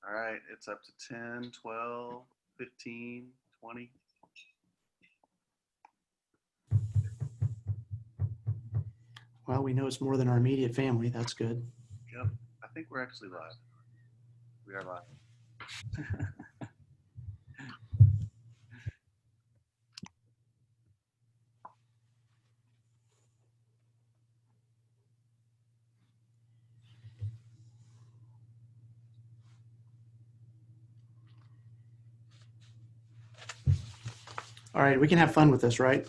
All right, it's up to 10, 12, 15, 20. Well, we know it's more than our immediate family. That's good. Yep, I think we're actually live. We are live. All right, we can have fun with this, right?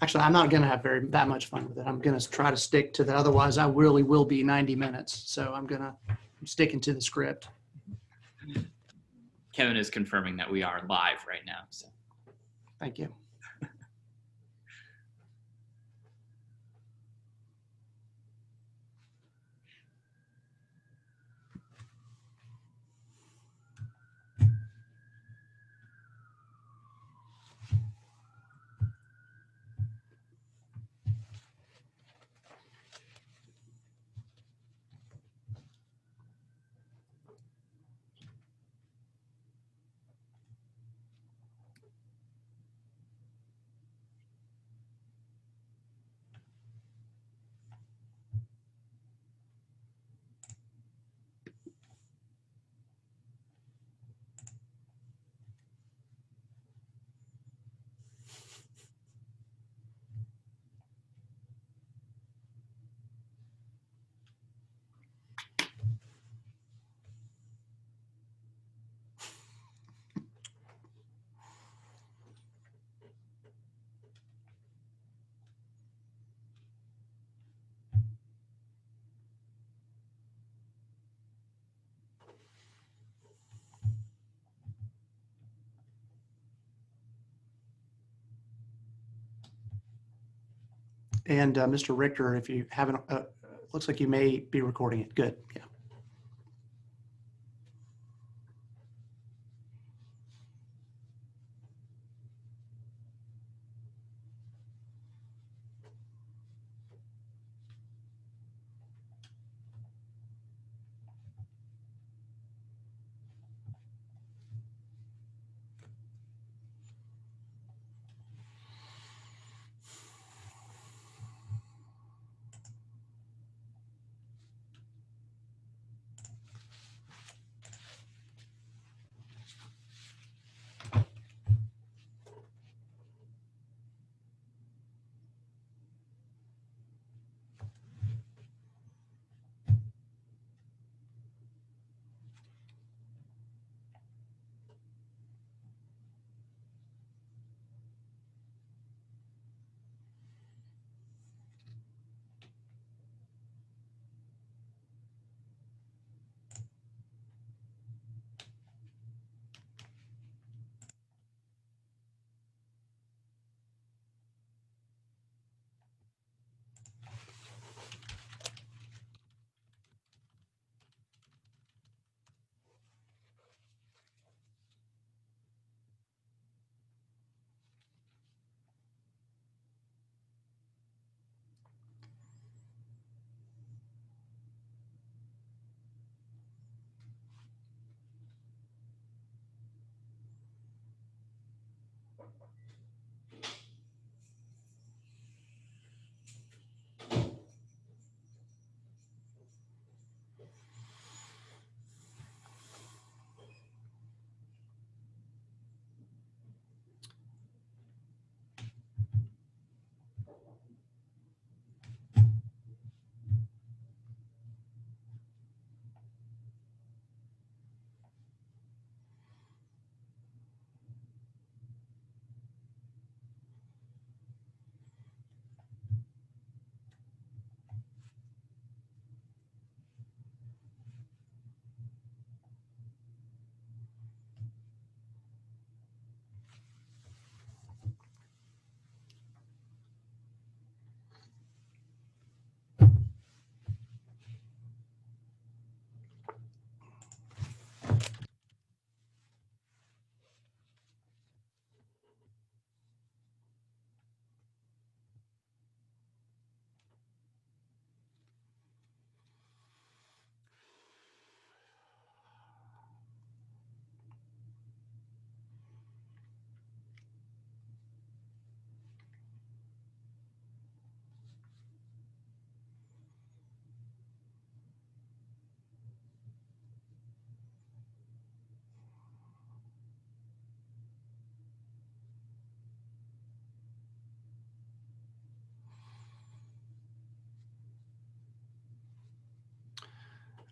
Actually, I'm not going to have that much fun with it. I'm going to try to stick to that. Otherwise, I really will be 90 minutes. So I'm sticking to the script. Kevin is confirming that we are live right now. So Thank you. And Mr. Richter, if you haven't, looks like you may be recording it. Good. Yeah.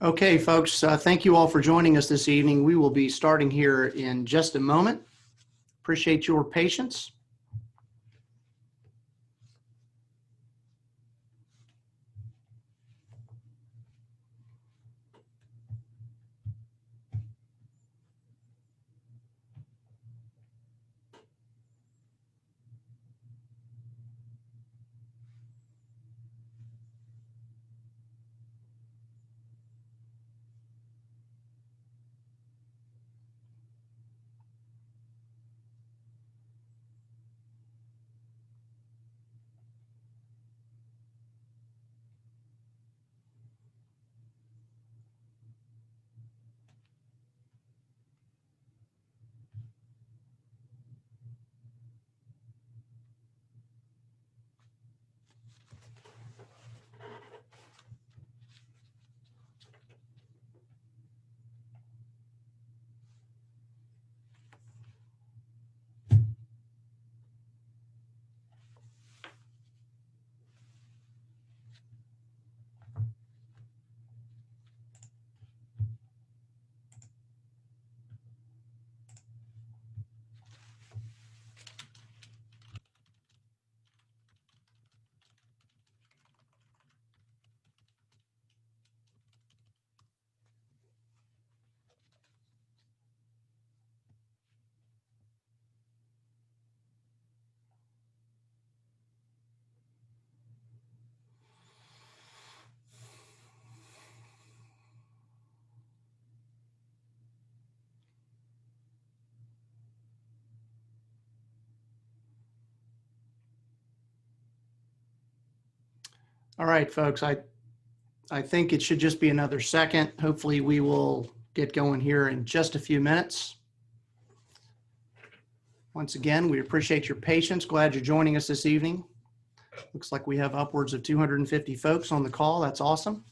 Okay, folks, thank you all for joining us this evening. We will be starting here in just a moment. Appreciate your patience. All right, folks, I think it should just be another second. Hopefully we will get going here in just a few minutes. Once again, we appreciate your patience. Glad you're joining us this evening. Looks like we have upwards of 250 folks on the call. That's awesome.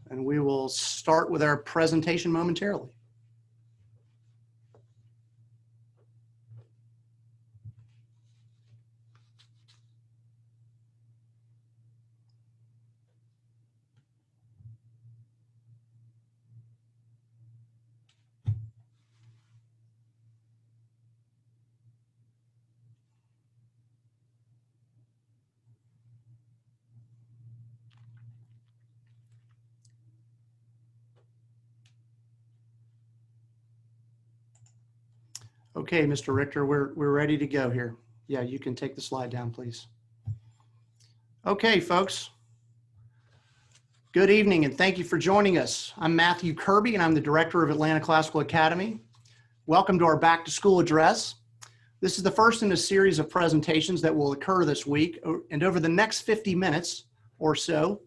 And we will start with our presentation momentarily. Okay, Mr. Richter, we're ready to go here. Yeah, you can take the slide down, please. Okay, folks. Good evening and thank you for joining us. I'm Matthew Kirby and I'm the director of Atlanta Classical Academy. Welcome to our back to school address. This is the first in a series of presentations that will occur this week. And over the next 50 minutes or so,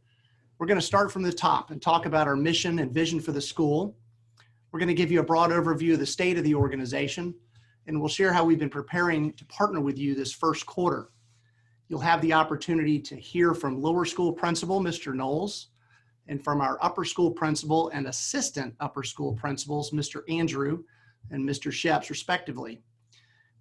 we're going to start from the top and talk about our mission and vision for the school. We're going to give you a broad overview of the state of the organization, and we'll share how we've been preparing to partner with you this first quarter. You'll have the opportunity to hear from lower school principal, Mr. Knowles, and from our upper school principal and assistant upper school principals, Mr. Andrew and Mr. Sheps, respectively.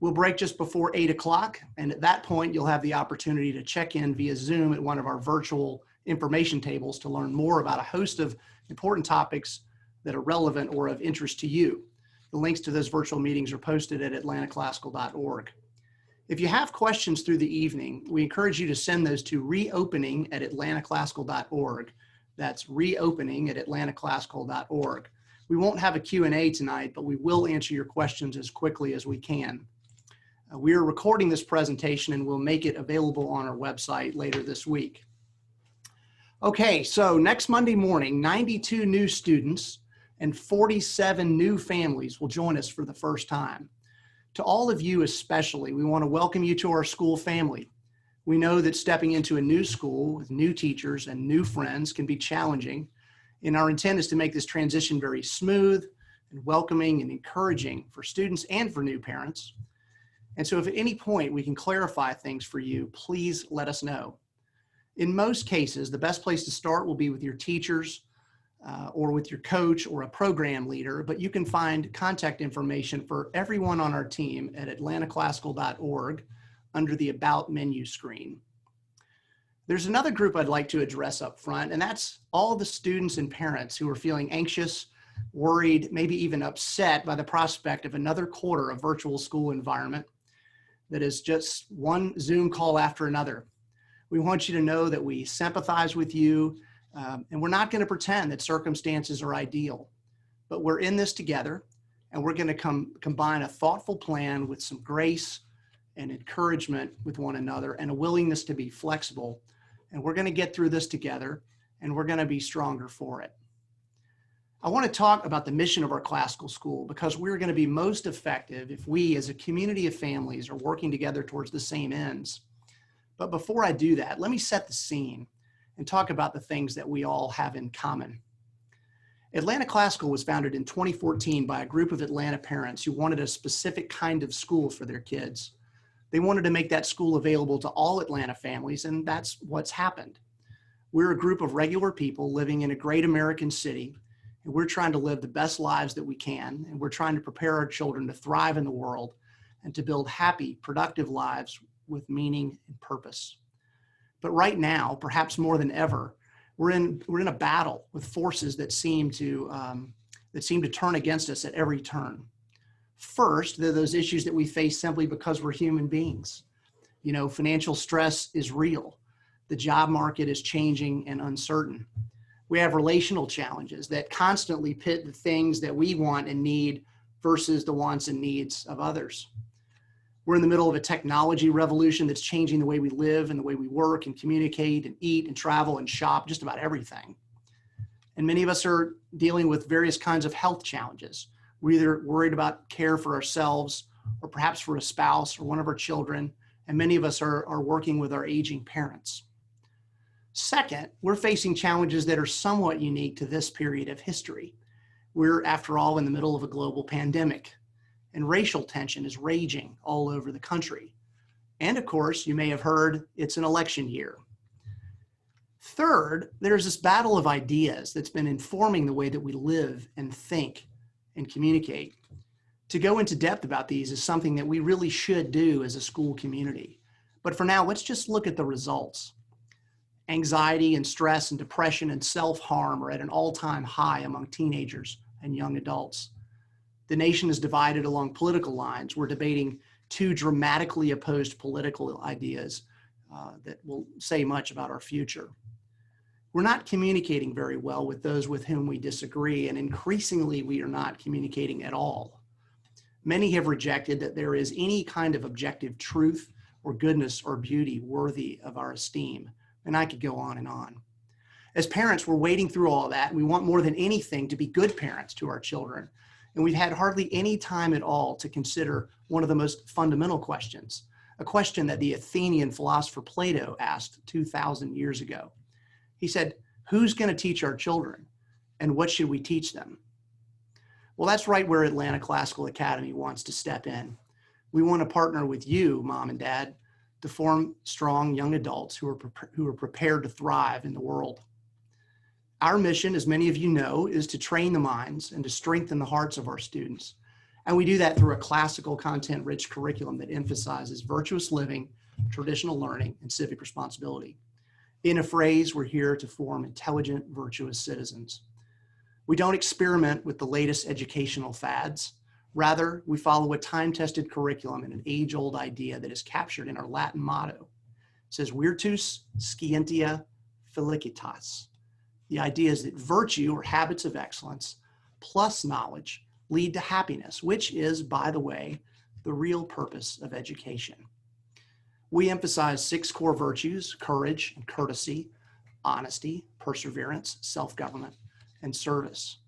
We'll break just before 8 o'clock, and at that point, you'll have the opportunity to check in via Zoom at one of our virtual information tables to learn more about a host of important topics that are relevant or of interest to you. The links to those virtual meetings are posted at atlantaclassical.org. If you have questions through the evening, we encourage you to send those to reopening@atlantaclassical.org. That's reopening@atlantaclassical.org. We won't have a Q&A tonight, but we will answer your questions as quickly as we can. We are recording this presentation and we'll make it available on our website later this week. Okay, so next Monday morning, 92 new students and 47 new families will join us for the first time. To all of you especially, we want to welcome you to our school family. We know that stepping into a new school with new teachers and new friends can be challenging, and our intent is to make this transition very smooth and welcoming and encouraging for students and for new parents. And so if at any point we can clarify things for you, please let us know. In most cases, the best place to start will be with your teachers or with your coach or a program leader, but you can find contact information for everyone on our team at atlantaclassical.org under the About menu screen. There's another group I'd like to address up front, and that's all the students and parents who are feeling anxious, worried, maybe even upset by the prospect of another quarter of virtual school environment that is just one Zoom call after another. We want you to know that we sympathize with you, and we're not going to pretend that circumstances are ideal, but we're in this together, and we're going to combine a thoughtful plan with some grace and encouragement with one another and a willingness to be flexible. And we're going to get through this together, and we're going to be stronger for it. I want to talk about the mission of our classical school because we're going to be most effective if we as a community of families are working together towards the same ends. But before I do that, let me set the scene and talk about the things that we all have in common. Atlanta Classical was founded in 2014 by a group of Atlanta parents who wanted a specific kind of school for their kids. They wanted to make that school available to all Atlanta families, and that's what's happened. We're a group of regular people living in a great American city, and we're trying to live the best lives that we can, and we're trying to prepare our children to thrive in the world and to build happy, productive lives with meaning and purpose. But right now, perhaps more than ever, we're in a battle with forces that seem to turn against us at every turn. First, there are those issues that we face simply because we're human beings. You know, financial stress is real. The job market is changing and uncertain. We have relational challenges that constantly pit the things that we want and need versus the wants and needs of others. We're in the middle of a technology revolution that's changing the way we live and the way we work and communicate and eat and travel and shop, just about everything. And many of us are dealing with various kinds of health challenges. We're either worried about care for ourselves or perhaps for a spouse or one of our children. And many of us are working with our aging parents. Second, we're facing challenges that are somewhat unique to this period of history. We're, after all, in the middle of a global pandemic, and racial tension is raging all over the country. And of course, you may have heard it's an election year. Third, there's this battle of ideas that's been informing the way that we live and think and communicate. To go into depth about these is something that we really should do as a school community. But for now, let's just look at the results. Anxiety and stress and depression and self-harm are at an all-time high among teenagers and young adults. The nation is divided along political lines. We're debating two dramatically opposed political ideas that will say much about our future. We're not communicating very well with those with whom we disagree, and increasingly we are not communicating at all. Many have rejected that there is any kind of objective truth or goodness or beauty worthy of our esteem, and I could go on and on. As parents, we're wading through all of that, and we want more than anything to be good parents to our children, and we've had hardly any time at all to consider one of the most fundamental questions, a question that the Athenian philosopher Plato asked 2,000 years ago. He said, who's going to teach our children, and what should we teach them? Well, that's right where Atlanta Classical Academy wants to step in. We want to partner with you, Mom and Dad, to form strong young adults who are prepared to thrive in the world. Our mission, as many of you know, is to train the minds and to strengthen the hearts of our students. And we do that through a classical content-rich curriculum that emphasizes virtuous living, traditional learning, and civic responsibility. In a phrase, we're here to form intelligent, virtuous citizens. We don't experiment with the latest educational fads. Rather, we follow a time-tested curriculum and an age-old idea that is captured in our Latin motto. It says, virtus scientia felicitas. The idea is that virtue, or habits of excellence, plus knowledge lead to happiness, which is, by the way, the real purpose of education. We emphasize 6 core virtues: courage and courtesy, honesty, perseverance, self-government, and service.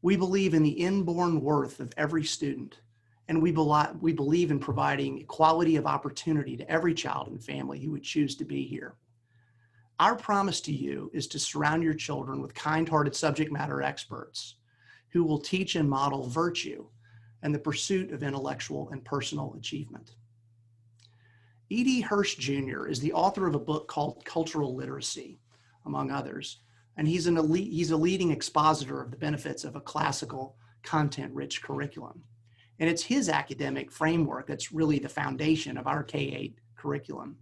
We believe in the inborn worth of every student, and we believe in providing equality of opportunity to every child and family who would choose to be here. Our promise to you is to surround your children with kind-hearted subject matter experts who will teach and model virtue and the pursuit of intellectual and personal achievement. E.D. Hirsch Jr. is the author of a book called Cultural Literacy, among others, and he's a leading expositor of the benefits of a classical, content-rich curriculum. And it's his academic framework that's really the foundation of our K-8 curriculum.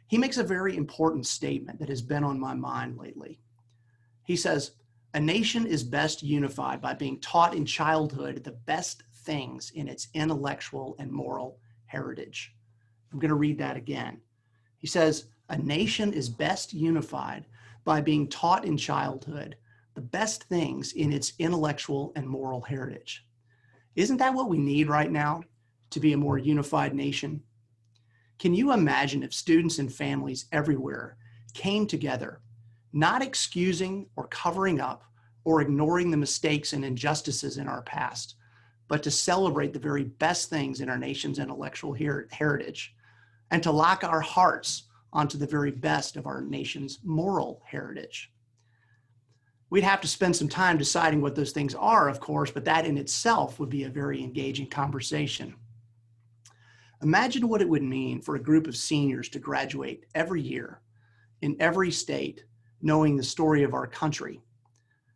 he makes a very important statement that has been on my mind lately. He says, "A nation is best unified by being taught in childhood the best things in its intellectual and moral heritage." I'm going to read that again. He says, "A nation is best unified by being taught in childhood the best things in its intellectual and moral heritage." Isn't that what we need right now to be a more unified nation? Can you imagine if students and families everywhere came together, not excusing or covering up or ignoring the mistakes and injustices in our past, but to celebrate the very best things in our nation's intellectual heritage, and to lock our hearts onto the very best of our nation's moral heritage? We'd have to spend some time deciding what those things are, of course, but that in itself would be a very engaging conversation. Imagine what it would mean for a group of seniors to graduate every year in every state, knowing the story of our country,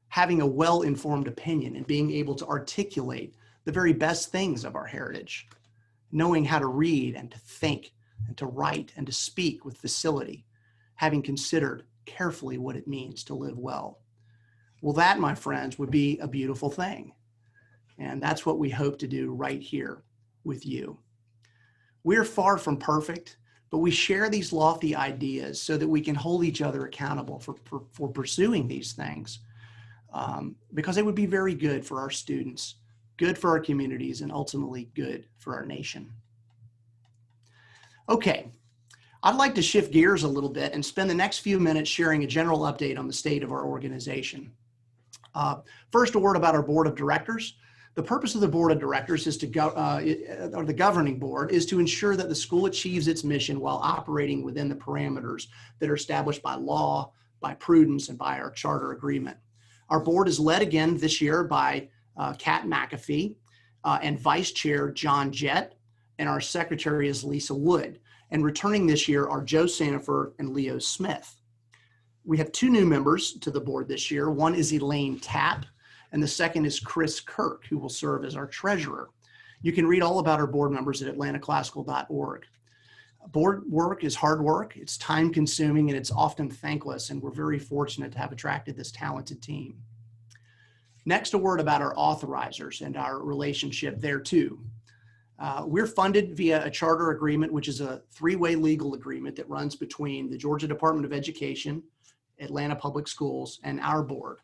having a well-informed opinion and being able to articulate the very best things of our heritage, knowing how to read and to think and to write and to speak with facility, having considered carefully what it means to live well. Well, that, my friends, would be a beautiful thing. And that's what we hope to do right here with you. We're far from perfect, but we share these lofty ideas so that we can hold each other accountable for pursuing these things, because it would be very good for our students, good for our communities, and ultimately good for our nation. Okay, I'd like to shift gears a little bit and spend the next few minutes sharing a general update on the state of our organization. First, a word about our board of directors. The purpose of the board of directors is or the governing board, is to ensure that the school achieves its mission while operating within the parameters that are established by law, by prudence, and by our charter agreement. Our board is led again this year by Kat McAfee and Vice Chair John Jett, and our secretary is Lisa Wood. And returning this year are Joe Sandifer and Leo Smith. We have two new members to the board this year. One is Elaine Tapp, and the second is Chris Kirk, who will serve as our treasurer. You can read all about our board members at atlantaclassical.org. Board work is hard work, it's time consuming, and it's often thankless, and we're very fortunate to have attracted this talented team. Next, a word about our authorizers and our relationship there too. We're funded via a charter agreement, which is a three-way legal agreement that runs between the Georgia Department of Education, Atlanta Public Schools, and our board.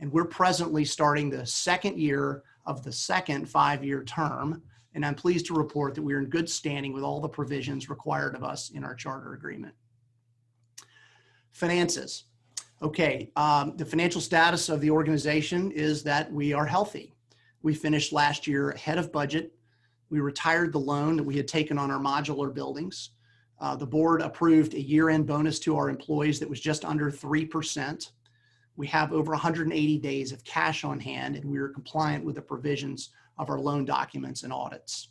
And we're presently starting the second year of the second 5-year term. And I'm pleased to report that we're in good standing with all the provisions required of us in our charter agreement. Finances. Okay, the financial status of the organization is that we are healthy. We finished last year ahead of budget. We retired the loan that we had taken on our modular buildings. The board approved a year-end bonus to our employees that was just under 3%. We have over 180 days of cash on hand, and we are compliant with the provisions of our loan documents and audits.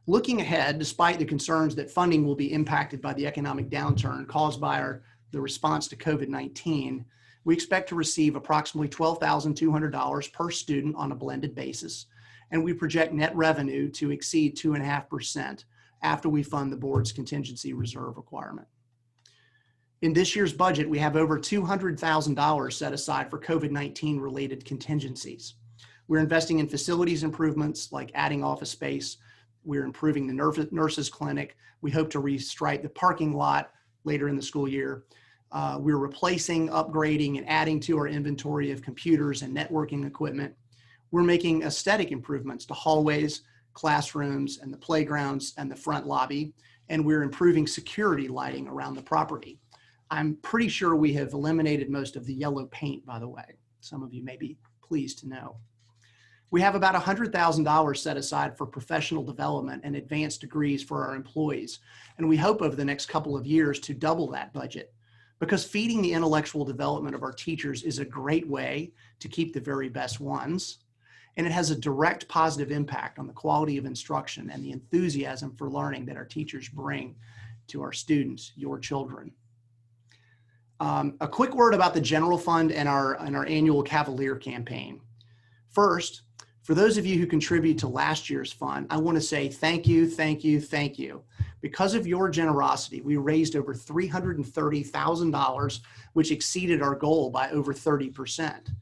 Looking ahead, despite the concerns that funding will be impacted by the economic downturn caused by the response to COVID-19, we expect to receive approximately $12,200 per student on a blended basis, and we project net revenue to exceed 2.5% after we fund the board's contingency reserve requirement. In this year's budget, we have over $200,000 set aside for COVID-19 related contingencies. We're investing in facilities improvements like adding office space. We're improving the nurses clinic. We hope to restripe the parking lot later in the school year. We're replacing, upgrading, and adding to our inventory of computers and networking equipment. We're making aesthetic improvements to hallways, classrooms, and the playgrounds and the front lobby. And we're improving security lighting around the property. I'm pretty sure we have eliminated most of the yellow paint, by the way. Some of you may be pleased to know. We have about $100,000 set aside for professional development and advanced degrees for our employees. And we hope over the next couple of years to double that budget, because feeding the intellectual development of our teachers is a great way to keep the very best ones. And it has a direct positive impact on the quality of instruction and the enthusiasm for learning that our teachers bring to our students, your children. A quick word about the general fund and our annual Cavalier campaign. First, For those of you who contribute to last year's fund, I want to say thank you, thank you, thank you. Because of your generosity, we raised over $330,000, which exceeded our goal by over 30%.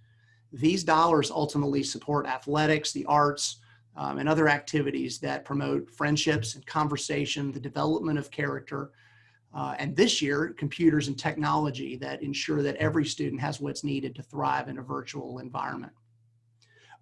These dollars ultimately support athletics, the arts, and other activities that promote friendships and conversation, the development of character, and this year, computers and technology that ensure that every student has what's needed to thrive in a virtual environment.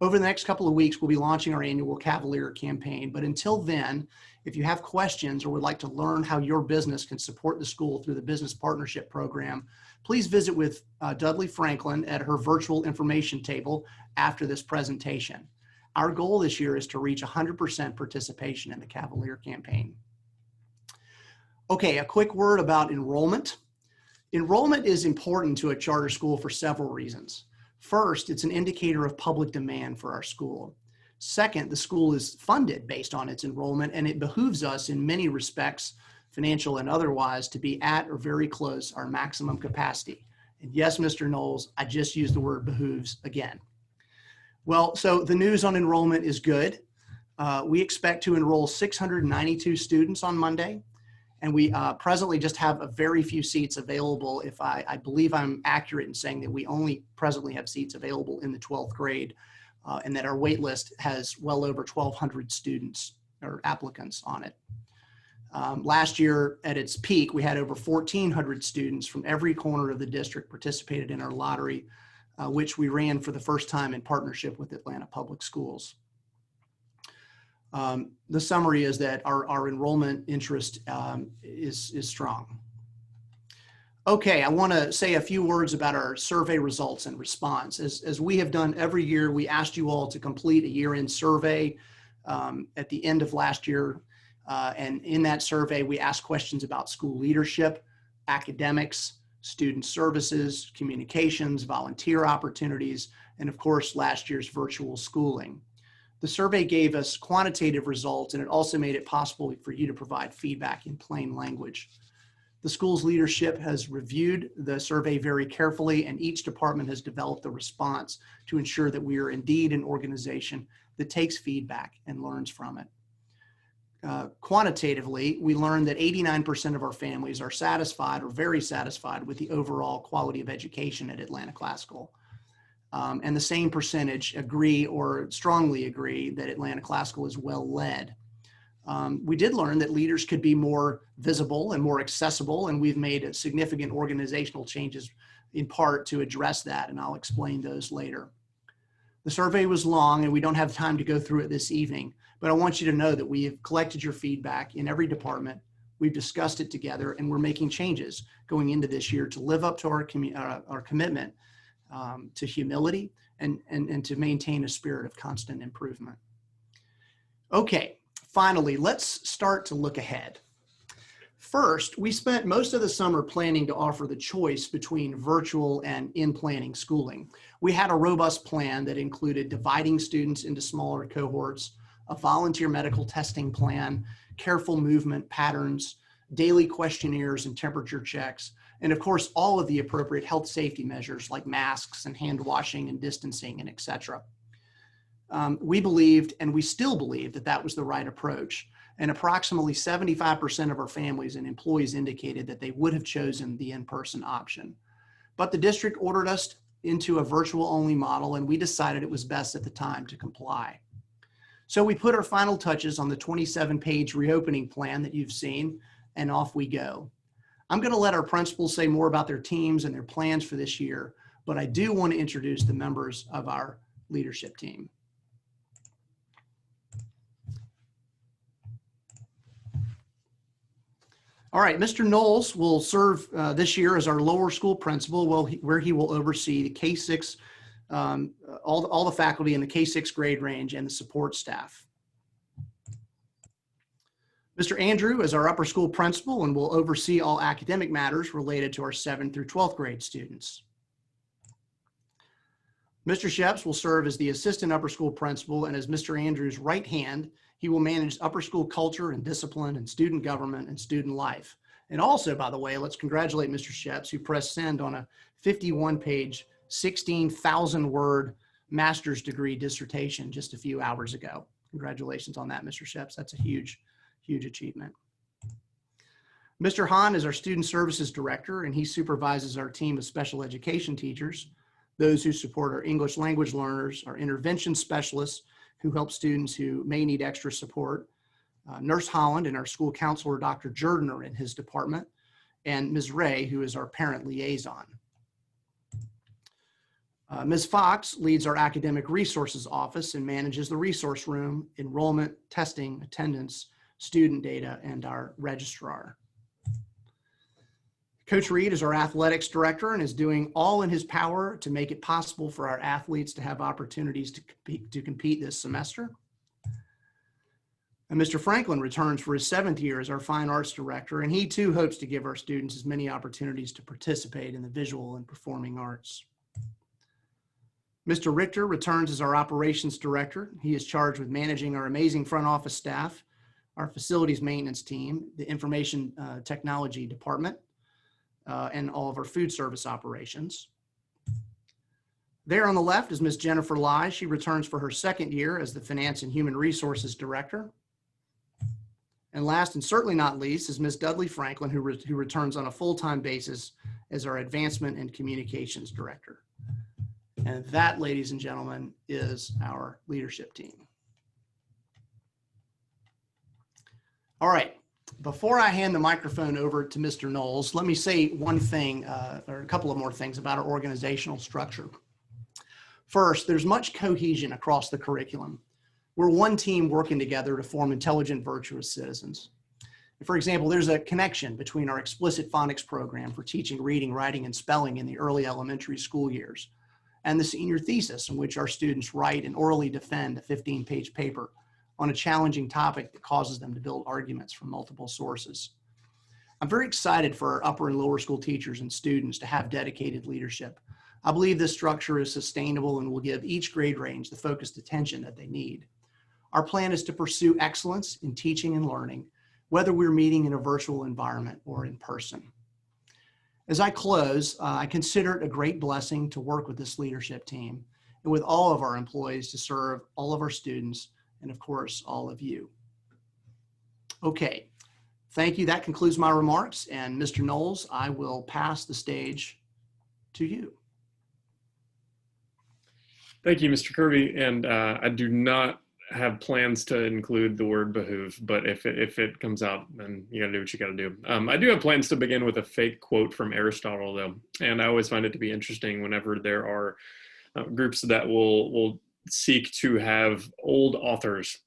Over the next couple of weeks, we'll be launching our annual Cavalier campaign. But until then, if you have questions or would like to learn how your business can support the school through the Business Partnership Program, please visit with Dudley Franklin at her virtual information table after this presentation. Our goal this year is to reach 100% participation in the Cavalier campaign. Okay, a quick word about enrollment. Enrollment is important to a charter school for several reasons. First, it's an indicator of public demand for our school. Second, the school is funded based on its enrollment, and it behooves us in many respects, financial and otherwise, to be at or very close our maximum capacity. And yes, Mr. Knowles, I just used the word behooves again. Well, so the news on enrollment is good. We expect to enroll 692 students on Monday. And we presently just have a very few seats available. If I believe I'm accurate in saying that we only presently have seats available in the 12th grade, and that our wait list has well over 1,200 students or applicants on it. Last year at its peak, we had over 1,400 students from every corner of the district participated in our lottery, which we ran for the first time in partnership with Atlanta Public Schools. The summary is that our enrollment interest is strong. Okay, I want to say a few words about our survey results and response. As we have done every year, we asked you all to complete a year-end survey at the end of last year. And in that survey, we asked questions about school leadership, academics, student services, communications, volunteer opportunities, and of course, last year's virtual schooling. The survey gave us quantitative results, and it also made it possible for you to provide feedback in plain language. The school's leadership has reviewed the survey very carefully, and each department has developed a response to ensure that we are indeed an organization that takes feedback and learns from it. Quantitatively, we learned that 89% of our families are satisfied or very satisfied with the overall quality of education at Atlanta Classical. And the same percentage agree or strongly agree that Atlanta Classical is well led. We did learn that leaders could be more visible and more accessible, and we've made significant organizational changes in part to address that, and I'll explain those later. The survey was long, and we don't have time to go through it this evening, but I want you to know that we have collected your feedback in every department. We've discussed it together, and we're making changes going into this year to live up to our commitment to humility and to maintain a spirit of constant improvement. Okay, finally, let's start to look ahead. First, we spent most of the summer planning to offer the choice between virtual and in-planning schooling. We had a robust plan that included dividing students into smaller cohorts, a volunteer medical testing plan, careful movement patterns, daily questionnaires and temperature checks, and of course, all of the appropriate health safety measures like masks and hand washing and distancing and et cetera. We believed, and we still believe, that that was the right approach. And approximately 75% of our families and employees indicated that they would have chosen the in-person option. But the district ordered us into a virtual only model, and we decided it was best at the time to comply. So we put our final touches on the 27-page reopening plan that you've seen, and off we go. I'm going to let our principals say more about their teams and their plans for this year, but I do want to introduce the members of our leadership team. All right, Mr. Knowles will serve this year as our lower school principal, where he will oversee the K-6, all the faculty in the K-6 grade range and the support staff. Mr. Andrew is our upper school principal and will oversee all academic matters related to our 7th through 12th grade students. Mr. Sheps will serve as the assistant upper school principal, and as Mr. Andrews' right hand, he will manage upper school culture and discipline and student government and student life. And also, by the way, let's congratulate Mr. Sheps, who pressed send on a 51-page, 16,000-word master's degree dissertation just a few hours ago. Congratulations on that, Mr. Sheps. That's a huge, huge achievement. Mr. Hahn is our student services director, and he supervises our team of special education teachers, those who support our English language learners, our intervention specialists who help students who may need extra support, Nurse Holland and our school counselor, Dr. Jordan, are in his department, and Ms. Ray, who is our parent liaison. Ms. Fox leads our academic resources office and manages the resource room, enrollment, testing, attendance, student data, and our registrar. Coach Reed is our athletics director and is doing all in his power to make it possible for our athletes to have opportunities to compete this semester. And Mr. Franklin returns for his 7th year as our fine arts director, and he too hopes to give our students as many opportunities to participate in the visual and performing arts. Mr. Richter returns as our operations director. He is charged with managing our amazing front office staff, our facilities maintenance team, the information technology department, and all of our food service operations. There on the left is Ms. Jennifer Lai. She returns for her 2nd year as the finance and human resources director. And last and certainly not least is Ms. Dudley Franklin, who returns on a full-time basis as our advancement and communications director. And that, ladies and gentlemen, is our leadership team. All right, before I hand the microphone over to Mr. Knowles, let me say one thing, or a couple of more things about our organizational structure. First, there's much cohesion across the curriculum. We're one team working together to form intelligent, virtuous citizens. For example, there's a connection between our explicit phonics program for teaching reading, writing, and spelling in the early elementary school years and the senior thesis in which our students write and orally defend a 15-page paper on a challenging topic that causes them to build arguments from multiple sources. I'm very excited for our upper and lower school teachers and students to have dedicated leadership. I believe this structure is sustainable and will give each grade range the focused attention that they need. Our plan is to pursue excellence in teaching and learning, whether we're meeting in a virtual environment or in person. As I close, I consider it a great blessing to work with this leadership team and with all of our employees to serve all of our students and, of course, all of you. Okay, thank you. That concludes my remarks. And Mr. Knowles, I will pass the stage to you. Thank you, Mr. Kirby. And I do not have plans to include the word behoove, but if it comes out, then you gotta do what you gotta do. I do have plans to begin with a fake quote from Aristotle, though, and I always find it to be interesting whenever there are groups that will seek to have old authors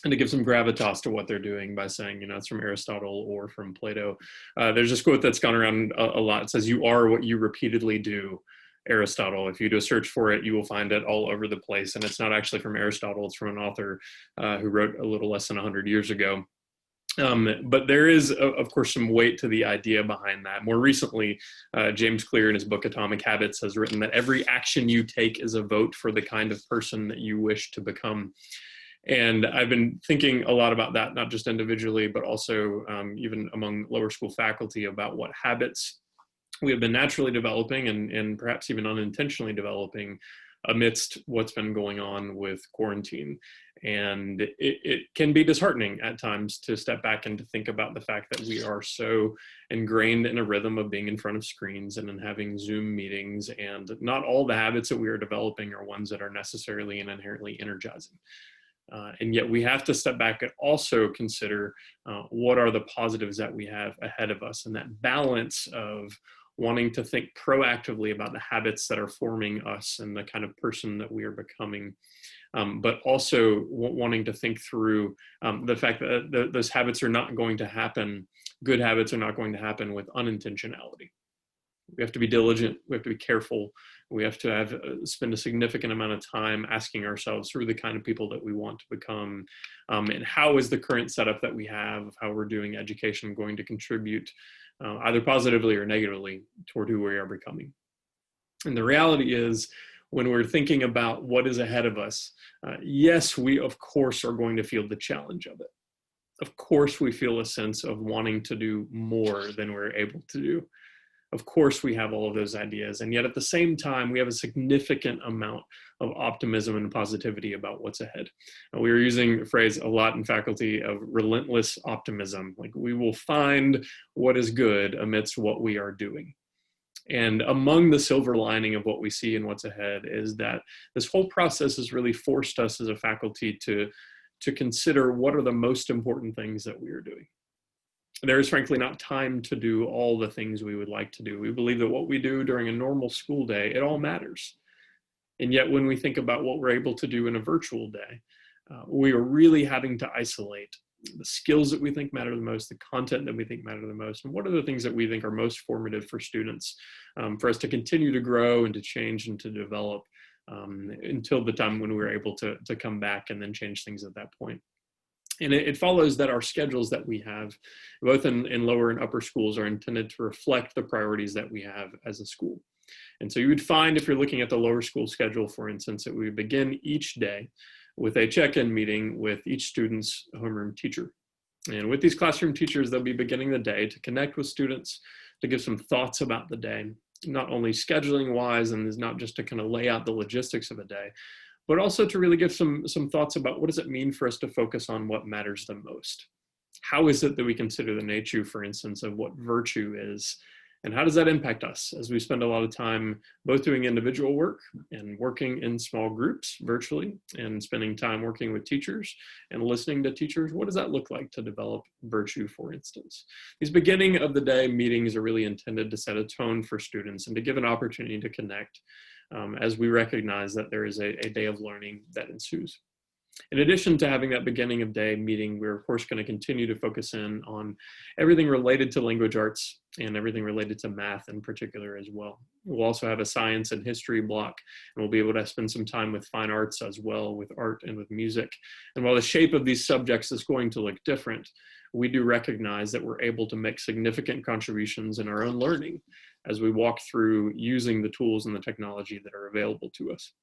and to give some gravitas to what they're doing by saying, it's from Aristotle or from Plato. There's this quote that's gone around a lot. It says, "You are what you repeatedly do." Aristotle. If you do a search for it, you will find it all over the place. And it's not actually from Aristotle, it's from an author who wrote a little less than 100 years ago. But there is, of course, some weight to the idea behind that. More recently, James Clear in his book Atomic Habits has written that every action you take is a vote for the kind of person that you wish to become. And I've been thinking a lot about that, not just individually, but also even among lower school faculty, about what habits we have been naturally developing and perhaps even unintentionally developing amidst what's been going on with quarantine. And it can be disheartening at times to step back and to think about the fact that we are so ingrained in a rhythm of being in front of screens and in having Zoom meetings, and not all the habits that we are developing are ones that are necessarily and inherently energizing. And yet we have to step back and also consider what are the positives that we have ahead of us, and that balance of wanting to think proactively about the habits that are forming us and the kind of person that we are becoming, but also wanting to think through the fact that those habits are not going to happen, good habits are not going to happen with unintentionality. We have to be diligent, we have to be careful, we have to spend a significant amount of time asking ourselves who are the kind of people that we want to become, and how is the current setup that we have, how we're doing education, going to contribute either positively or negatively toward who we are becoming. And the reality is, when we're thinking about what is ahead of us, yes, we of course are going to feel the challenge of it. Of course we feel a sense of wanting to do more than we're able to do. Of course, we have all of those ideas, and yet at the same time, we have a significant amount of optimism and positivity about what's ahead. And we were using a phrase a lot in faculty of relentless optimism, like we will find what is good amidst what we are doing. And among the silver lining of what we see and what's ahead is that this whole process has really forced us as a faculty to consider what are the most important things that we are doing. There is frankly not time to do all the things we would like to do. We believe that what we do during a normal school day, it all matters. And yet when we think about what we're able to do in a virtual day, we are really having to isolate the skills that we think matter the most, the content that we think matter the most, and what are the things that we think are most formative for students, for us to continue to grow and to change and to develop until the time when we're able to come back and then change things at that point. And it follows that our schedules that we have, both in lower and upper schools, are intended to reflect the priorities that we have as a school. And so you would find, if you're looking at the lower school schedule, for instance, that we begin each day with a check-in meeting with each student's homeroom teacher. And with these classroom teachers, they'll be beginning the day to connect with students, to give some thoughts about the day, not only scheduling wise, and is not just to kind of lay out the logistics of a day, but also to really give some thoughts about what does it mean for us to focus on what matters the most. How is it that we consider the nature, for instance, of what virtue is? And how does that impact us as we spend a lot of time both doing individual work and working in small groups virtually and spending time working with teachers and listening to teachers? What does that look like to develop virtue, for instance? These beginning of the day meetings are really intended to set a tone for students and to give an opportunity to connect as we recognize that there is a day of learning that ensues. In addition to having that beginning of day meeting, we're of course going to continue to focus in on everything related to language arts and everything related to math in particular as well. We'll also have a science and history block, and we'll be able to spend some time with fine arts as well, with art and with music. And while the shape of these subjects is going to look different, we do recognize that we're able to make significant contributions in our own learning as we walk through using the tools and the technology that are available to us.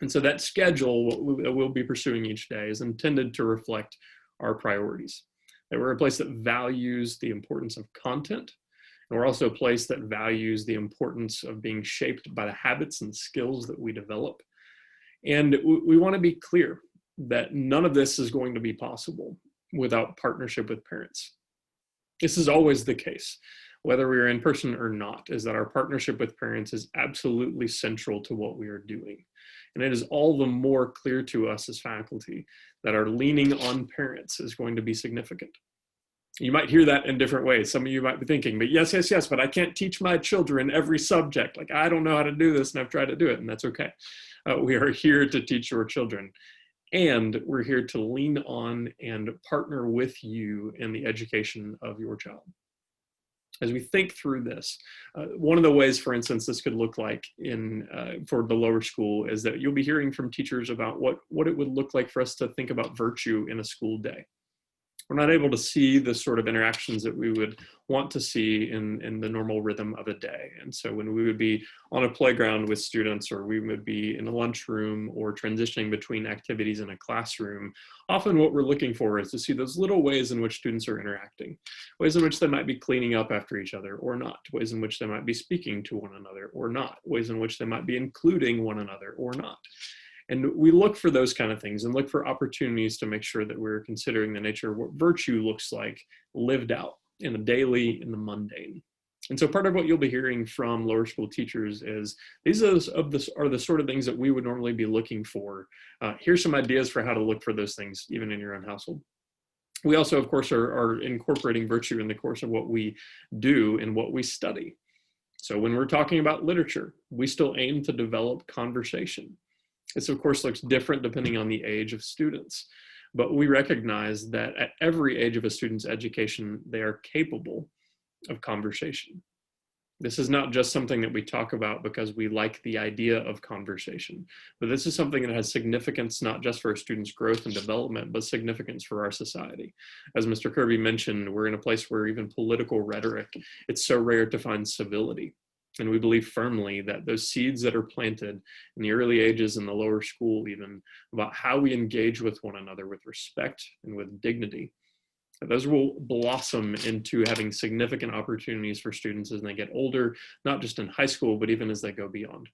And so that schedule that we'll be pursuing each day is intended to reflect our priorities. That we're a place that values the importance of content, and we're also a place that values the importance of being shaped by the habits and skills that we develop. And we want to be clear that none of this is going to be possible without partnership with parents. This is always the case, whether we are in person or not, is that our partnership with parents is absolutely central to what we are doing. And it is all the more clear to us as faculty that our leaning on parents is going to be significant. You might hear that in different ways. Some of you might be thinking, but yes, but I can't teach my children every subject. Like, I don't know how to do this, and I've tried to do it, and that's okay. We are here to teach your children. And we're here to lean on and partner with you in the education of your child. As we think through this, one of the ways, for instance, this could look like for the lower school is that you'll be hearing from teachers about what it would look like for us to think about virtue in a school day. We're not able to see the sort of interactions that we would want to see in the normal rhythm of a day. And so when we would be on a playground with students, or we would be in a lunchroom or transitioning between activities in a classroom, often what we're looking for is to see those little ways in which students are interacting, ways in which they might be cleaning up after each other or not, ways in which they might be speaking to one another or not, ways in which they might be including one another or not. And we look for those kind of things and look for opportunities to make sure that we're considering the nature of what virtue looks like lived out in the daily, in the mundane. And so part of what you'll be hearing from lower school teachers is these are the sort of things that we would normally be looking for. Here's some ideas for how to look for those things, even in your own household. We also, of course, are incorporating virtue in the course of what we do and what we study. So when we're talking about literature, we still aim to develop conversation. This, of course, looks different depending on the age of students, but we recognize that at every age of a student's education, they are capable of conversation. This is not just something that we talk about because we like the idea of conversation, but this is something that has significance not just for a student's growth and development, but significance for our society. As Mr. Kirby mentioned, we're in a place where even political rhetoric, it's so rare to find civility. And we believe firmly that those seeds that are planted in the early ages in the lower school, even about how we engage with one another with respect and with dignity, Those will blossom into having significant opportunities for students as they get older, not just in high school, but even as they go beyond.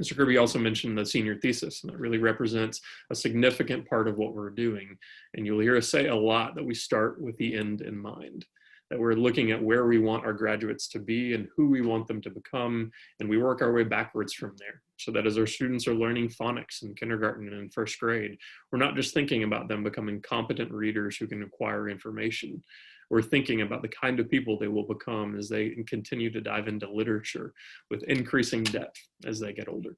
Mr. Kirby also mentioned the senior thesis, and that really represents a significant part of what we're doing. And you'll hear us say a lot that we start with the end in mind, that we're looking at where we want our graduates to be and who we want them to become, and we work our way backwards from there. So that as our students are learning phonics in kindergarten and in first grade, we're not just thinking about them becoming competent readers who can acquire information. We're thinking about the kind of people they will become as they continue to dive into literature with increasing depth as they get older.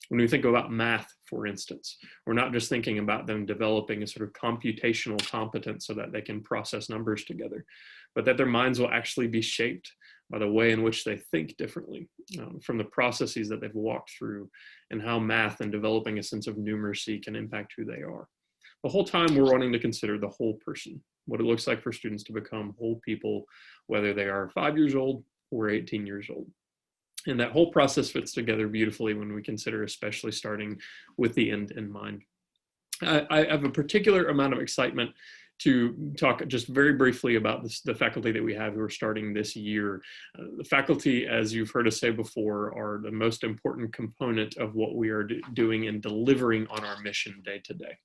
When we think about math, for instance, we're not just thinking about them developing a sort of computational competence so that they can process numbers together, but that their minds will actually be shaped by the way in which they think differently, from the processes that they've walked through, and how math and developing a sense of numeracy can impact who they are. The whole time we're wanting to consider the whole person, what it looks like for students to become whole people, whether they are 5 years old or 18 years old. And that whole process fits together beautifully when we consider, especially starting with the end in mind. I have a particular amount of excitement to talk just very briefly about the faculty that we have who are starting this year. The faculty, as you've heard us say before, are the most important component of what we are doing in delivering on our mission day to day.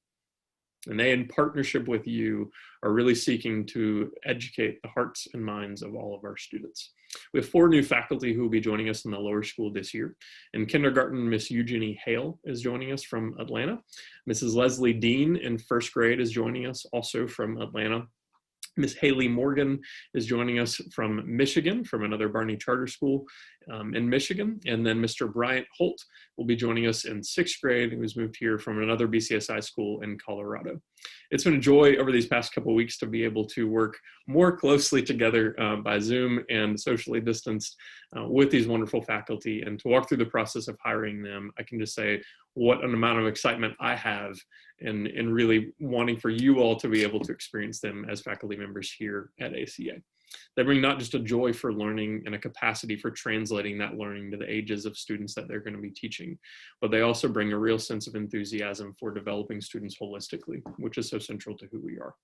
And they, in partnership with you, are really seeking to educate the hearts and minds of all of our students. We have 4 new faculty who will be joining us in the lower school this year. In kindergarten, Miss Eugenie Hale is joining us from Atlanta. Mrs. Leslie Dean in first grade is joining us also from Atlanta. Miss Haley Morgan is joining us from Michigan, from another Barney Charter School in Michigan. And then Mr. Bryant Holt will be joining us in 6th grade, who's moved here from another BCSI school in Colorado. It's been a joy over these past couple of weeks to be able to work more closely together by Zoom and socially distanced with these wonderful faculty, and to walk through the process of hiring them. I can just say what an amount of excitement I have in really wanting for you all to be able to experience them as faculty members here at ACA. They bring not just a joy for learning and a capacity for translating that learning to the ages of students that they're going to be teaching, but they also bring a real sense of enthusiasm for developing students holistically, which is so central to who we are.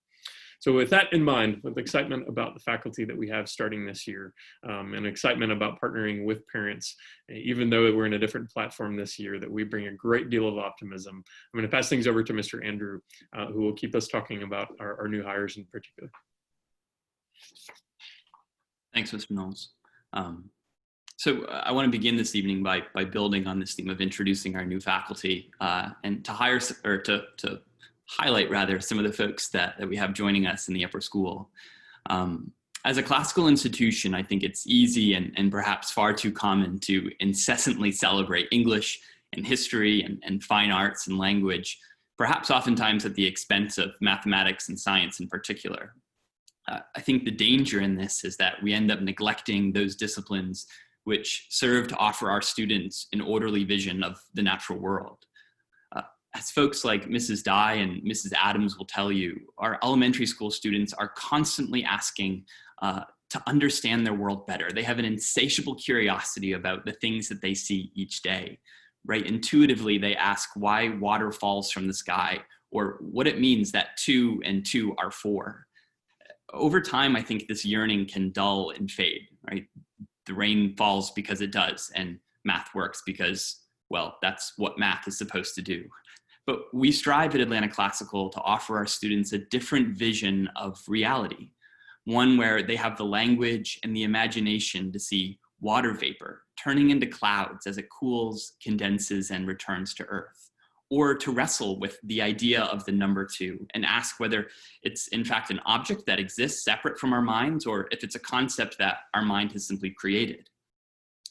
So with that in mind, with excitement about the faculty that we have starting this year, and excitement about partnering with parents, even though we're in a different platform this year, that we bring a great deal of optimism. I'm going to pass things over to Mr. Andrew, who will keep us talking about our new hires in particular. Thanks, Mr. Knowles. So I want to begin this evening by building on this theme of introducing our new faculty and to highlight rather some of the folks that we have joining us in the upper school. As a classical institution, I think it's easy and perhaps far too common to incessantly celebrate English and history and fine arts and language, perhaps oftentimes at the expense of mathematics and science in particular. I think the danger in this is that we end up neglecting those disciplines which serve to offer our students an orderly vision of the natural world. As folks like Mrs. Dye and Mrs. Adams will tell you, our elementary school students are constantly asking to understand their world better. They have an insatiable curiosity about the things that they see each day, right? Intuitively, they ask why water falls from the sky, or what it means that 2 and 2 are 4. Over time, I think this yearning can dull and fade, right? The rain falls because it does, and math works because, well, that's what math is supposed to do. But we strive at Atlanta Classical to offer our students a different vision of reality, one where they have the language and the imagination to see water vapor turning into clouds as it cools, condenses, and returns to Earth, or to wrestle with the idea of the number 2 and ask whether it's in fact an object that exists separate from our minds, or if it's a concept that our mind has simply created.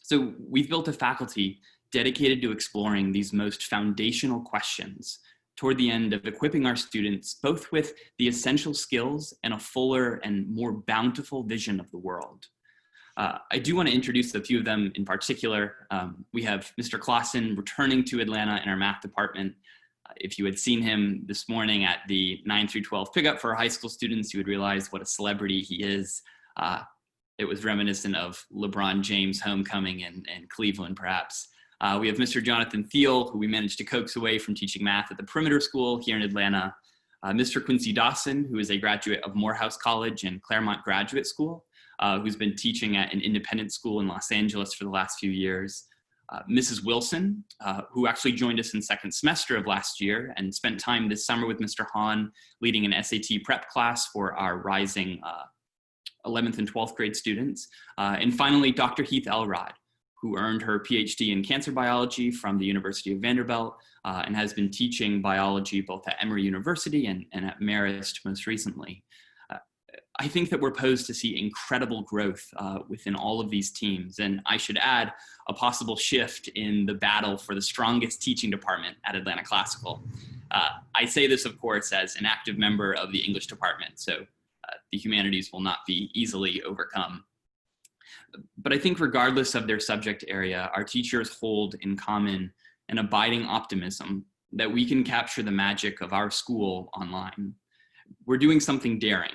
So we've built a faculty dedicated to exploring these most foundational questions toward the end of equipping our students both with the essential skills and a fuller and more bountiful vision of the world. I do want to introduce a few of them in particular. We have Mr. Clausen returning to Atlanta in our math department. If you had seen him this morning at the 9 through 12 pickup for our high school students, you would realize what a celebrity he is. It was reminiscent of LeBron James' homecoming in Cleveland, perhaps. We have Mr. Jonathan Thiel, who we managed to coax away from teaching math at the Perimeter School here in Atlanta. Mr. Quincy Dawson, who is a graduate of Morehouse College and Claremont Graduate School, who's been teaching at an independent school in Los Angeles for the last few years. Mrs. Wilson, who actually joined us in second semester of last year and spent time this summer with Mr. Hahn leading an SAT prep class for our rising 11th and 12th grade students. And finally, Dr. Heath Elrod, who earned her PhD in cancer biology from the University of Vanderbilt and has been teaching biology both at Emory University and at Marist most recently. I think that we're posed to see incredible growth within all of these teams. And I should add a possible shift in the battle for the strongest teaching department at Atlanta Classical. I say this, of course, as an active member of the English department, so the humanities will not be easily overcome. But I think regardless of their subject area, our teachers hold in common an abiding optimism that we can capture the magic of our school online. We're doing something daring.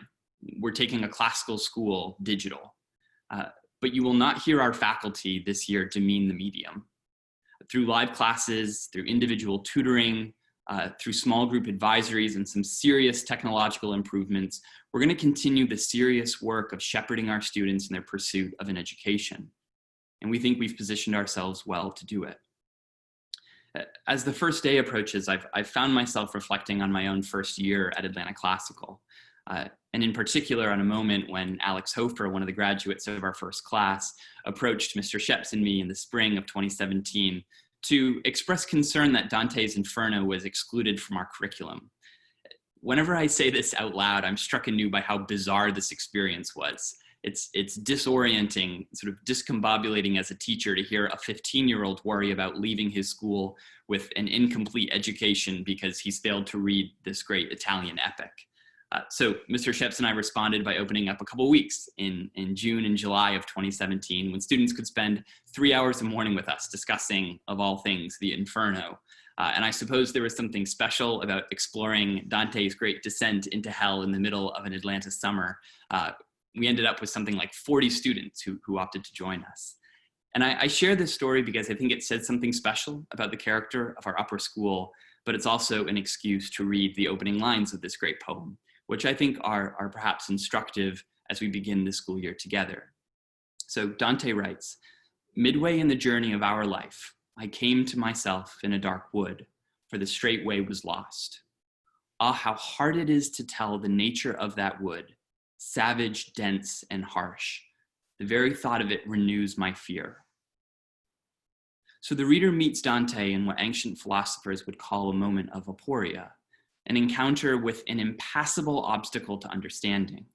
We're taking a classical school digital, but you will not hear our faculty this year demean the medium. Through live classes, through individual tutoring, through small group advisories and some serious technological improvements, we're going to continue the serious work of shepherding our students in their pursuit of an education. And we think we've positioned ourselves well to do it. As the first day approaches, I've found myself reflecting on my own first year at Atlanta Classical. And in particular on a moment when Alex Hofer, one of the graduates of our first class, approached Mr. Sheps and me in the spring of 2017 to express concern that Dante's Inferno was excluded from our curriculum. Whenever I say this out loud, I'm struck anew by how bizarre this experience was. It's disorienting, sort of discombobulating as a teacher to hear a 15-year-old worry about leaving his school with an incomplete education because he's failed to read this great Italian epic. So Mr. Sheps and I responded by opening up a couple weeks in June and July of 2017 when students could spend 3 hours a morning with us discussing, of all things, the Inferno. And I suppose there was something special about exploring Dante's great descent into hell in the middle of an Atlanta summer. We ended up with something like 40 students who opted to join us. And I share this story because I think it says something special about the character of our upper school, but it's also an excuse to read the opening lines of this great poem, which I think are perhaps instructive as we begin the school year together. So Dante writes, "Midway in the journey of our life, I came to myself in a dark wood, for the straight way was lost. Ah, how hard it is to tell the nature of that wood, savage, dense, and harsh. The very thought of it renews my fear." So the reader meets Dante in what ancient philosophers would call a moment of aporia, an encounter with an impassable obstacle to understanding.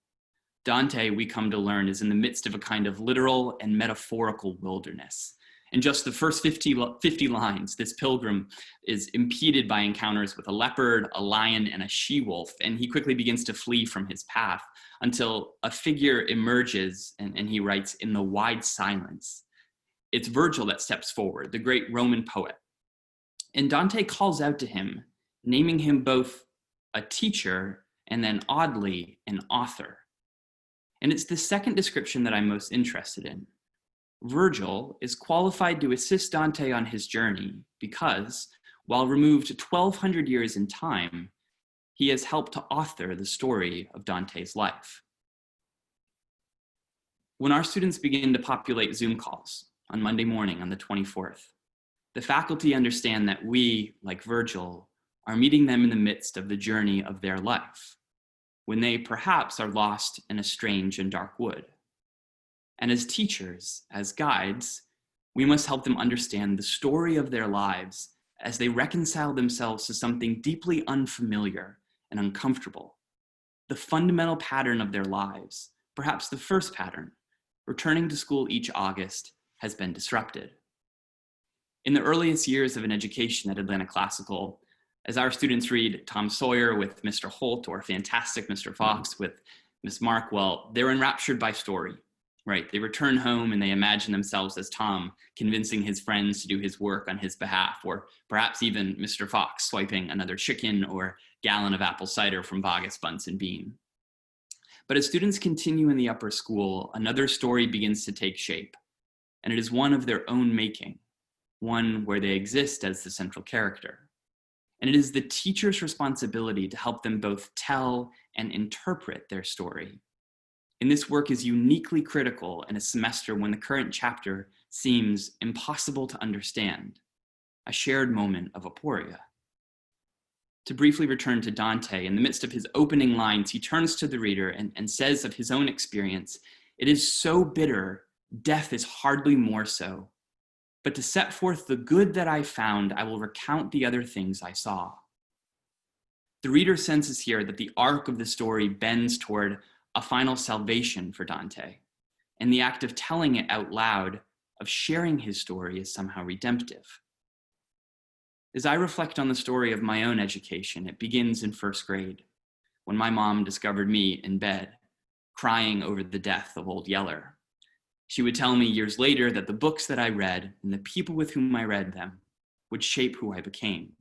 Dante, we come to learn, is in the midst of a kind of literal and metaphorical wilderness. In just the first 50 lines, this pilgrim is impeded by encounters with a leopard, a lion, and a she-wolf, and he quickly begins to flee from his path until a figure emerges, and he writes, "In the wide silence." It's Virgil that steps forward, the great Roman poet. And Dante calls out to him, naming him both a teacher and then, oddly, an author. And it's the second description that I'm most interested in. Virgil is qualified to assist Dante on his journey because, while removed 1,200 years in time, he has helped to author the story of Dante's life. When our students begin to populate Zoom calls on Monday morning on the 24th, the faculty understand that we, like Virgil, are meeting them in the midst of the journey of their life, when they perhaps are lost in a strange and dark wood. And as teachers, as guides, we must help them understand the story of their lives as they reconcile themselves to something deeply unfamiliar and uncomfortable. The fundamental pattern of their lives, perhaps the first pattern, returning to school each August, has been disrupted. In the earliest years of an education at Atlanta Classical, as our students read Tom Sawyer with Mr. Holt or Fantastic Mr. Fox with Miss Markwell, they're enraptured by story, right? They return home and they imagine themselves as Tom, convincing his friends to do his work on his behalf, or perhaps even Mr. Fox swiping another chicken or gallon of apple cider from Bogus Bunsen Bean. But as students continue in the upper school, another story begins to take shape, and it is one of their own making, one where they exist as the central character. And it is the teacher's responsibility to help them both tell and interpret their story. And this work is uniquely critical in a semester when the current chapter seems impossible to understand, a shared moment of aporia. To briefly return to Dante, in the midst of his opening lines, he turns to the reader and says of his own experience, "It is so bitter, death is hardly more so. But to set forth the good that I found, I will recount the other things I saw." The reader senses here that the arc of the story bends toward a final salvation for Dante, and the act of telling it out loud, of sharing his story, is somehow redemptive. As I reflect on the story of my own education, it begins in first grade, when my mom discovered me in bed, crying over the death of old Yeller. She would tell me years later that the books that I read and the people with whom I read them would shape who I became.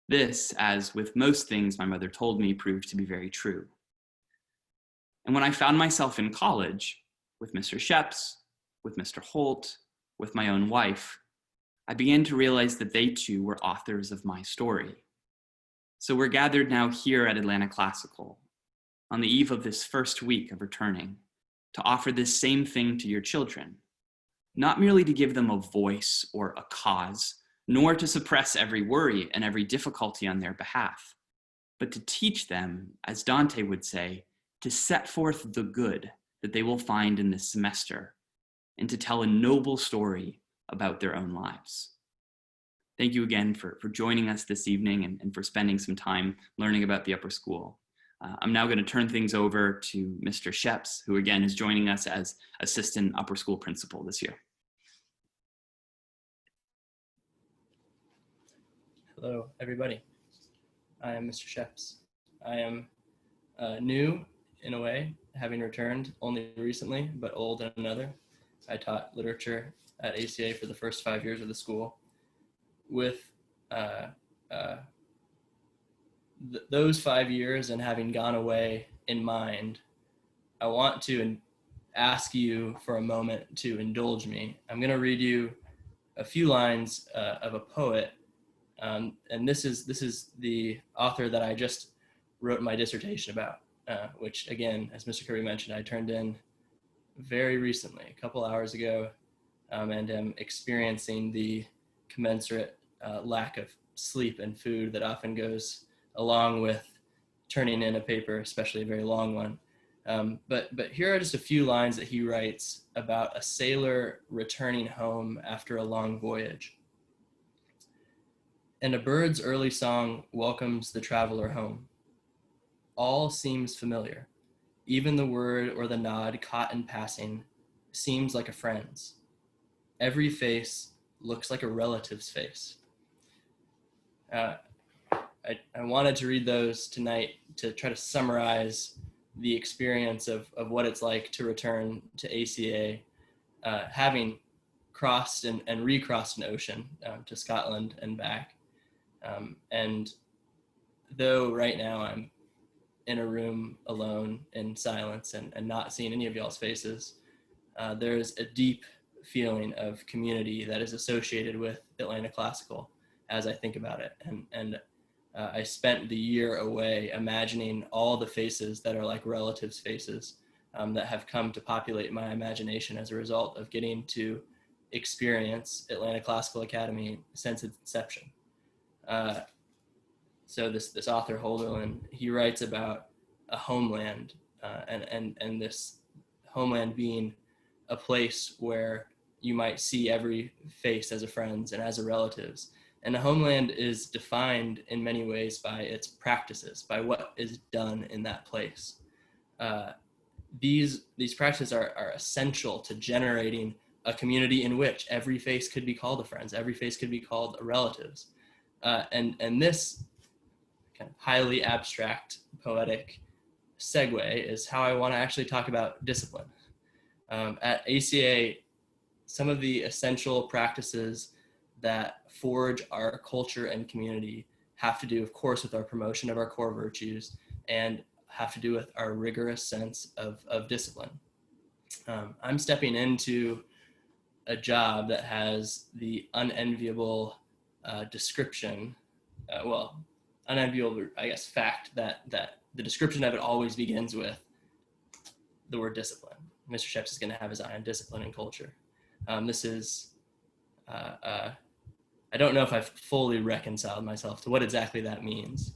This, as with most things my mother told me, proved to be very true. And when I found myself in college, with Mr. Sheps, with Mr. Holt, with my own wife, I began to realize that they too were authors of my story. So we're gathered now here at Atlanta Classical, on the eve of this first week of returning, to offer this same thing to your children, not merely to give them a voice or a cause, nor to suppress every worry and every difficulty on their behalf, but to teach them, as Dante would say, to set forth the good that they will find in this semester, and to tell a noble story about their own lives. Thank you again for joining us this evening and for spending some time learning about the upper school. I'm now going to turn things over to Mr. Sheps, who again is joining us as assistant upper school principal this year. Hello, everybody. I am Mr. Sheps. I am new in a way, having returned only recently, but old in another. I taught literature at ACA for the first 5 years of the school. With those 5 years and having gone away in mind, I want to ask you for a moment to indulge me. I'm going to read you a few lines of a poet, and this is the author that I just wrote my dissertation about, which again, as Mr. Kirby mentioned, I turned in very recently, a couple hours ago, and am experiencing the commensurate lack of sleep and food that often goes along with turning in a paper, especially a very long one. But here are just a few lines that he writes about a sailor returning home after a long voyage. "And a bird's early song welcomes the traveler home. All seems familiar. Even the word or the nod caught in passing seems like a friend's. Every face looks like a relative's face." I wanted to read those tonight to try to summarize the experience of what it's like to return to ACA, having crossed and recrossed an ocean to Scotland and back. And though right now I'm in a room alone in silence and not seeing any of y'all's faces, there's a deep feeling of community that is associated with Atlanta Classical as I think about it. And I spent the year away imagining all the faces that are like relatives' faces that have come to populate my imagination as a result of getting to experience Atlanta Classical Academy since its inception. So this author, Holderlin, he writes about a homeland and this homeland being a place where you might see every face as a friend's and as a relative's. And a homeland is defined in many ways by its practices, by what is done in that place. These practices are essential to generating a community in which every face could be called a friend's, every face could be called a relative's. And this kind of highly abstract, poetic segue is how I want to actually talk about discipline. At ACA, some of the essential practices that forge our culture and community have to do, of course, with our promotion of our core virtues and have to do with our rigorous sense of discipline. I'm stepping into a job that has the unenviable description unenviable, I guess, fact that the description of it always begins with the word discipline. Mr. Sheps is going to have his eye on discipline and culture. This is, I don't know if I've fully reconciled myself to what exactly that means.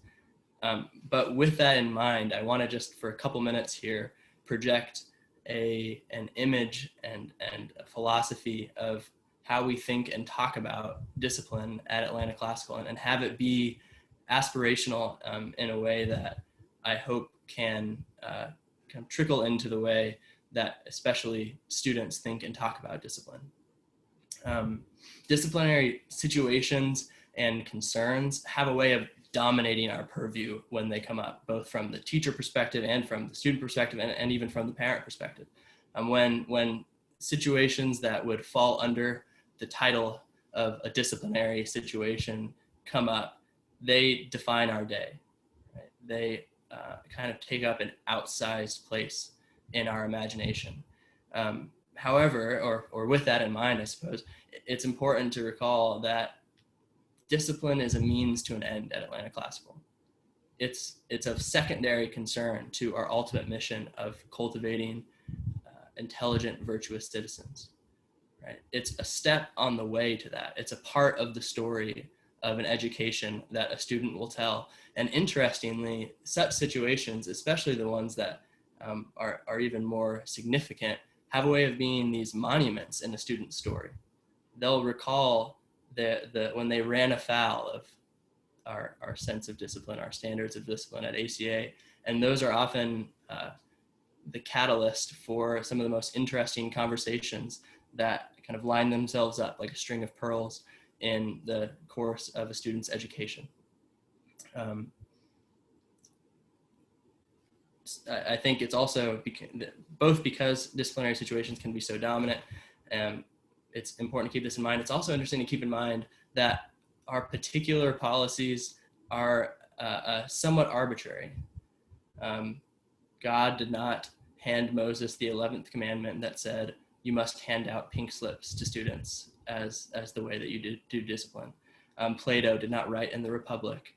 But with that in mind, I want to just for a couple minutes here project an image and a philosophy of how we think and talk about discipline at Atlanta Classical, and have it be aspirational in a way that I hope can kind of trickle into the way that especially students think and talk about discipline. Disciplinary situations and concerns have a way of dominating our purview when they come up, both from the teacher perspective and from the student perspective, and even from the parent perspective. When situations that would fall under the title of a disciplinary situation come up, they define our day. Right? They kind of take up an outsized place in our imagination. However, or with that in mind, I suppose, it's important to recall that discipline is a means to an end at Atlanta Classical. It's of secondary concern to our ultimate mission of cultivating intelligent, virtuous citizens. Right? It's a step on the way to that. It's a part of the story of an education that a student will tell. And interestingly, such situations, especially the ones that are even more significant, have a way of being these monuments in a student's story. They'll recall when they ran afoul of our sense of discipline, our standards of discipline at ACA. And those are often the catalyst for some of the most interesting conversations that kind of line themselves up like a string of pearls in the course of a student's education. I think it's also both because disciplinary situations can be so dominant. It's important to keep this in mind. It's also interesting to keep in mind that our particular policies are somewhat arbitrary. God did not hand Moses the 11th commandment that said, you must hand out pink slips to students as the way that you do discipline. Plato did not write in the Republic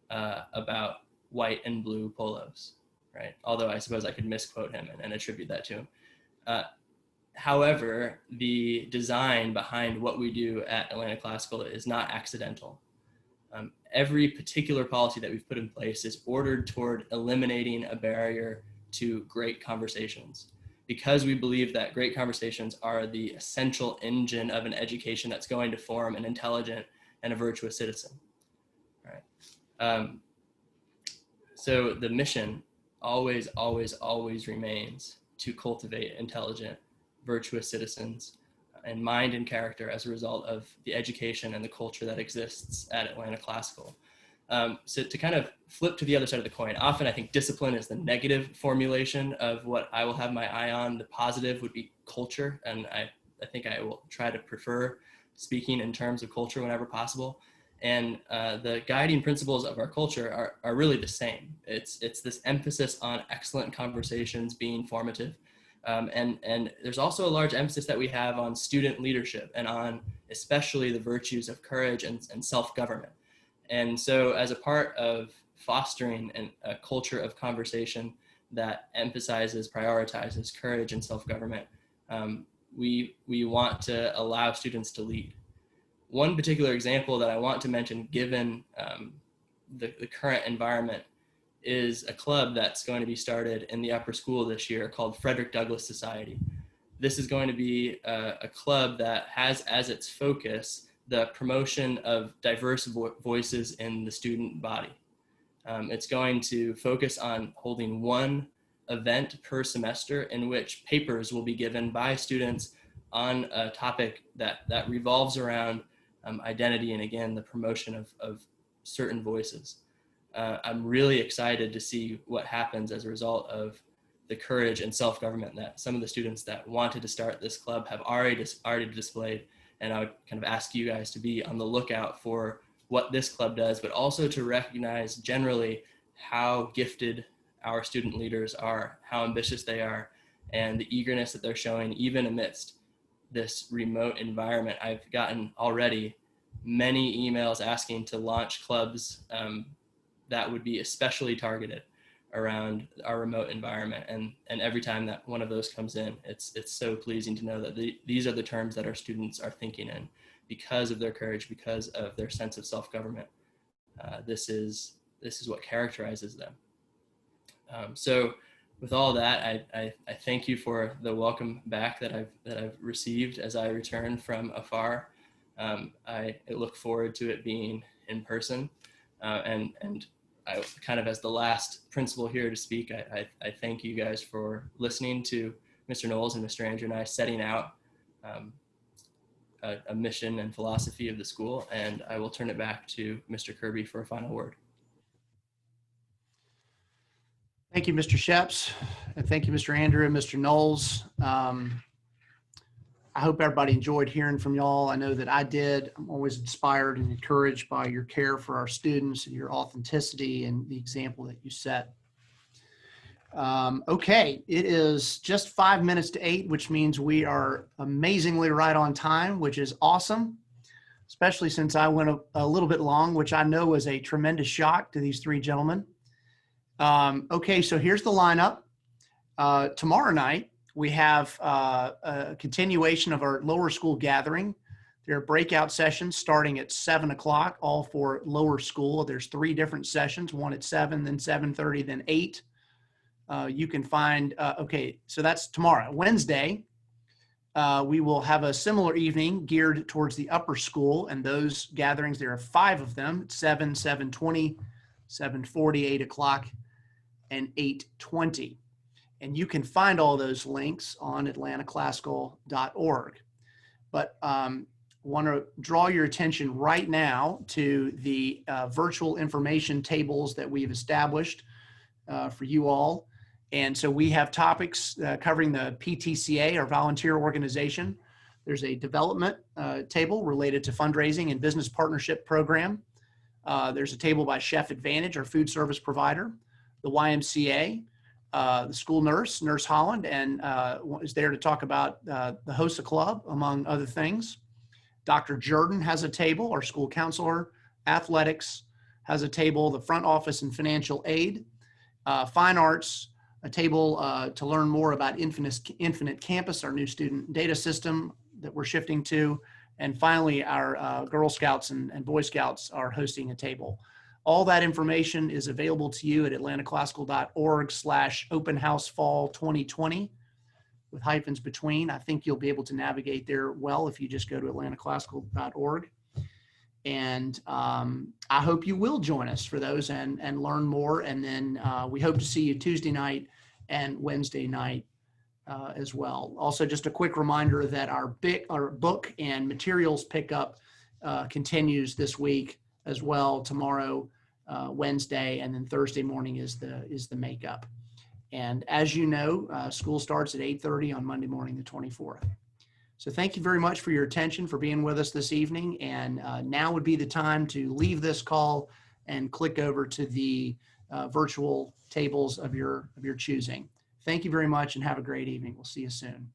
about white and blue polos, right? Although I suppose I could misquote him and attribute that to him. However, the design behind what we do at Atlanta Classical is not accidental. Every particular policy that we've put in place is ordered toward eliminating a barrier to great conversations, because we believe that great conversations are the essential engine of an education that's going to form an intelligent and a virtuous citizen. Right? So the mission always, always, always remains to cultivate intelligent, virtuous citizens in mind and character as a result of the education and the culture that exists at Atlanta Classical. So to kind of flip to the other side of the coin, often I think discipline is the negative formulation of what I will have my eye on. The positive would be culture. And I think I will try to prefer speaking in terms of culture whenever possible. And the guiding principles of our culture are really the same. It's this emphasis on excellent conversations being formative. And there's also a large emphasis that we have on student leadership and on especially the virtues of courage and self-government. And so as a part of fostering a culture of conversation that emphasizes, prioritizes courage and self-government, we want to allow students to lead. One particular example that I want to mention, given the current environment, is a club that's going to be started in the upper school this year called Frederick Douglass Society. This is going to be a club that has as its focus the promotion of diverse voices in the student body. It's going to focus on holding one event per semester in which papers will be given by students on a topic that revolves around identity and, again, the promotion of certain voices. I'm really excited to see what happens as a result of the courage and self-government that some of the students that wanted to start this club have already displayed. And I would kind of ask you guys to be on the lookout for what this club does, but also to recognize generally how gifted our student leaders are, how ambitious they are, and the eagerness that they're showing even amidst this remote environment. I've gotten already many emails asking to launch clubs that would be especially targeted around our remote environment. And every time that one of those comes in, it's so pleasing to know that these are the terms that our students are thinking in because of their courage, because of their sense of self-government. This is what characterizes them. So with all that, I thank you for the welcome back that I've received as I return from afar. I look forward to it being in person, and I kind of, as the last principal here to speak, I thank you guys for listening to Mr. Knowles and Mr. Andrew and I setting out a mission and philosophy of the school, and I will turn it back to Mr. Kirby for a final word. Thank you, Mr. Sheps, and thank you, Mr. Andrew and Mr. Knowles. I hope everybody enjoyed hearing from y'all. I know that I did. I'm always inspired and encouraged by your care for our students and your authenticity and the example that you set. Okay, it is just 5 minutes to 8, which means we are amazingly right on time, which is awesome, especially since I went a little bit long, which I know was a tremendous shock to these 3 gentlemen. Okay, so here's the lineup. Tomorrow night, we have a continuation of our lower school gathering. There are breakout sessions starting at 7 o'clock, all for lower school. There's 3 different sessions, one at 7, then 7:30, then 8. You can find, okay, so that's tomorrow. Wednesday, we will have a similar evening geared towards the upper school, and those gatherings, there are 5 of them, 7, 7:20, 7:40, 8 o'clock, and 8:20. And you can find all those links on atlantaclassical.org. But want to draw your attention right now to the virtual information tables that we've established for you all. And so we have topics covering the PTCA, our volunteer organization. There's a development table related to fundraising and business partnership program. There's a table by Chef Advantage, our food service provider, the YMCA, the school nurse, Nurse Holland, and is there to talk about the HOSA Club, among other things. Dr. Jordan has a table, our school counselor. Athletics has a table, the front office and financial aid. Fine arts, a table to learn more about Infinite Campus, our new student data system that we're shifting to. And finally, our Girl Scouts and Boy Scouts are hosting a table. All that information is available to you at atlantaclassical.org/openhousefall2020 with hyphens between. I think you'll be able to navigate there well if you just go to atlantaclassical.org. And I hope you will join us for those and learn more. And then we hope to see you Tuesday night and Wednesday night as well. Also, just a quick reminder that our book and materials pickup continues this week as well. Tomorrow, Wednesday, and then Thursday morning is the makeup. And as you know, school starts at 8:30 on Monday morning, the 24th. So thank you very much for your attention, for being with us this evening. And now would be the time to leave this call and click over to the virtual tables of your choosing. Thank you very much and have a great evening. We'll see you soon.